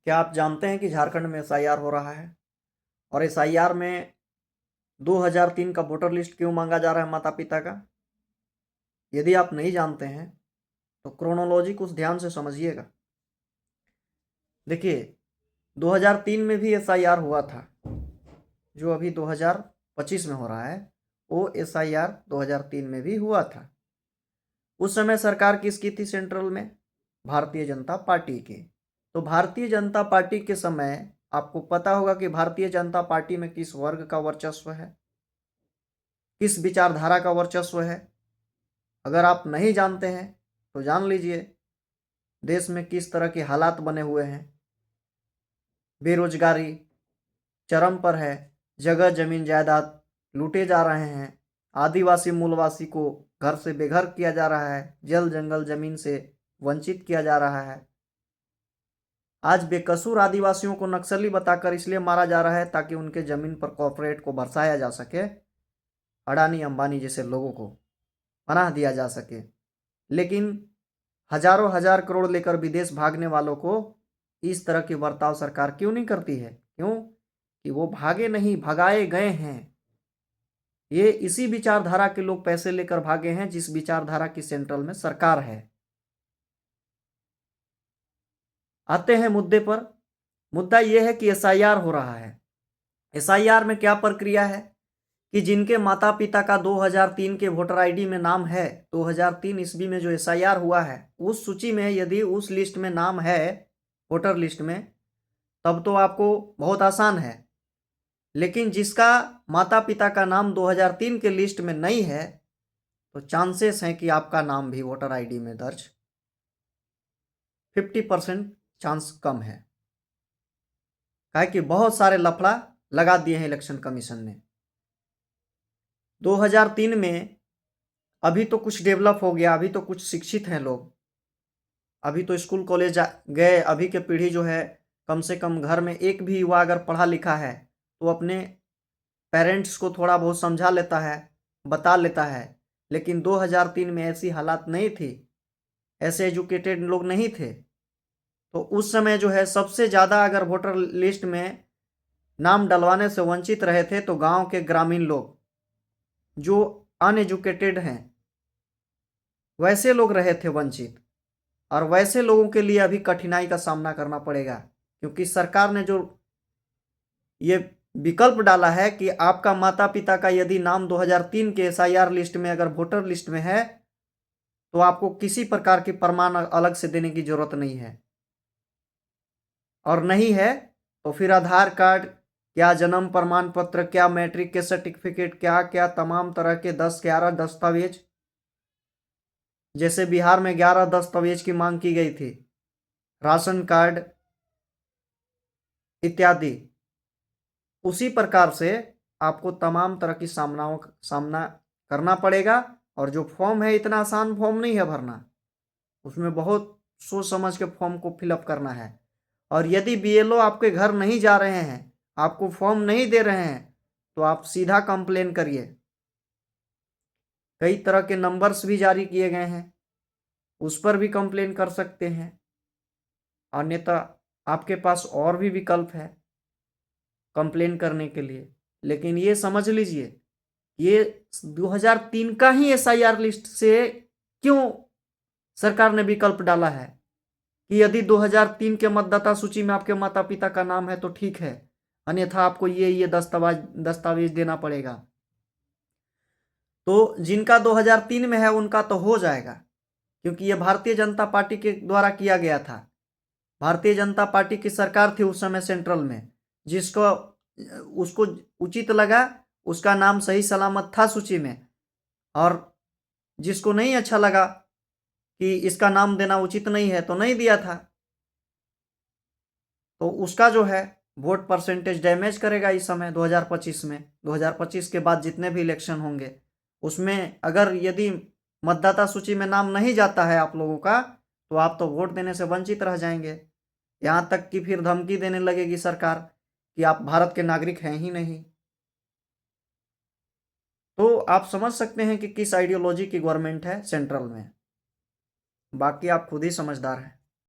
क्या आप जानते हैं कि झारखंड में एसआईआर हो रहा है? और एसआईआर में 2003 का वोटर लिस्ट क्यों मांगा जा रहा है माता पिता का? यदि आप नहीं जानते हैं तो क्रोनोलॉजी कुछ ध्यान से समझिएगा। देखिए, 2003 में भी एसआईआर हुआ था। जो अभी 2025 में हो रहा है वो एसआईआर 2003 में भी हुआ था। उस समय सरकार किसकी थी सेंट्रल में? भारतीय जनता पार्टी की। तो भारतीय जनता पार्टी के समय आपको पता होगा कि भारतीय जनता पार्टी में किस वर्ग का वर्चस्व है, किस विचारधारा का वर्चस्व है। अगर आप नहीं जानते हैं तो जान लीजिए देश में किस तरह के हालात बने हुए हैं। बेरोजगारी चरम पर है, जगह जमीन जायदाद लूटे जा रहे हैं, आदिवासी मूलवासी को घर से बेघर किया जा रहा है, जल जंगल जमीन से वंचित किया जा रहा है। आज बेकसूर आदिवासियों को नक्सली बताकर इसलिए मारा जा रहा है ताकि उनके जमीन पर कॉर्पोरेट को बरसाया जा सके, अडानी अंबानी जैसे लोगों को पनाह दिया जा सके। लेकिन हजारों हजार करोड़ लेकर विदेश भागने वालों को इस तरह की बर्ताव सरकार क्यों नहीं करती है? क्यों कि वो भागे नहीं, भगाए गए हैं। ये इसी विचारधारा के लोग पैसे लेकर भागे हैं जिस विचारधारा की सेंट्रल में सरकार है। आते हैं मुद्दे पर। मुद्दा यह है कि एसआईआर हो रहा है। एसआईआर में क्या प्रक्रिया है कि जिनके माता पिता का 2003 के वोटर आईडी में नाम है, 2003 ईस्वी में जो एसआईआर हुआ है उस सूची में यदि उस लिस्ट में नाम है, वोटर लिस्ट में, तब तो आपको बहुत आसान है। लेकिन जिसका माता पिता का नाम 2003 के लिस्ट में नहीं है तो चांसेस हैं कि आपका नाम भी वोटर आईडी में दर्ज 50% चांस कम है। काहे कि बहुत सारे लफड़ा लगा दिए हैं इलेक्शन कमीशन ने। 2003 में अभी तो कुछ डेवलप हो गया, अभी तो कुछ शिक्षित हैं लोग, अभी तो स्कूल कॉलेज गए। अभी के पीढ़ी जो है कम से कम घर में एक भी युवा अगर पढ़ा लिखा है तो अपने पेरेंट्स को थोड़ा बहुत समझा लेता है, बता लेता है। लेकिन 2003 में ऐसी हालात नहीं थी, ऐसे एजुकेटेड लोग नहीं थे। तो उस समय जो है सबसे ज़्यादा अगर वोटर लिस्ट में नाम डलवाने से वंचित रहे थे तो गांव के ग्रामीण लोग जो अनएजुकेटेड हैं वैसे लोग रहे थे वंचित। और वैसे लोगों के लिए अभी कठिनाई का सामना करना पड़ेगा क्योंकि सरकार ने जो ये विकल्प डाला है कि आपका माता पिता का यदि नाम 2003 के एसआईआर लिस्ट में अगर वोटर लिस्ट में है तो आपको किसी प्रकार की प्रमाण अलग से देने की जरूरत नहीं है। और नहीं है तो फिर आधार कार्ड, क्या जन्म प्रमाण पत्र, क्या मैट्रिक के सर्टिफिकेट, क्या क्या तमाम तरह के 10-11 दस्तावेज, जैसे बिहार में 11 दस्तावेज की मांग की गई थी, राशन कार्ड इत्यादि, उसी प्रकार से आपको तमाम तरह की सामना करना पड़ेगा। और जो फॉर्म है इतना आसान फॉर्म नहीं है भरना, उसमें बहुत सोच समझ के फॉर्म को फिलअप करना है। और यदि बीएलओ आपके घर नहीं जा रहे हैं, आपको फॉर्म नहीं दे रहे हैं, तो आप सीधा कंप्लेन करिए। कई तरह के नंबर्स भी जारी किए गए हैं, उस पर भी कंप्लेन कर सकते हैं। अन्यथा आपके पास और भी विकल्प है कंप्लेन करने के लिए। लेकिन ये समझ लीजिए ये 2003 का ही एसआईआर लिस्ट से क्यों सरकार ने विकल्प डाला है कि यदि 2003 के मतदाता सूची में आपके माता पिता का नाम है तो ठीक है, अन्यथा आपको ये दस्तावेज देना पड़ेगा। तो जिनका 2003 में है उनका तो हो जाएगा क्योंकि ये भारतीय जनता पार्टी के द्वारा किया गया था। भारतीय जनता पार्टी की सरकार थी उस समय सेंट्रल में, जिसको उसको उचित लगा उसका नाम सही सलामत था सूची में, और जिसको नहीं अच्छा लगा कि इसका नाम देना उचित नहीं है तो नहीं दिया था। तो उसका जो है वोट परसेंटेज डैमेज करेगा इस समय 2025 में। 2025 के बाद जितने भी इलेक्शन होंगे उसमें अगर यदि मतदाता सूची में नाम नहीं जाता है आप लोगों का तो आप तो वोट देने से वंचित रह जाएंगे। यहाँ तक कि फिर धमकी देने लगेगी सरकार कि आप भारत के नागरिक हैं ही नहीं। तो आप समझ सकते हैं कि किस आइडियोलॉजी की गवर्नमेंट है सेंट्रल में। बाकी आप खुद ही समझदार हैं।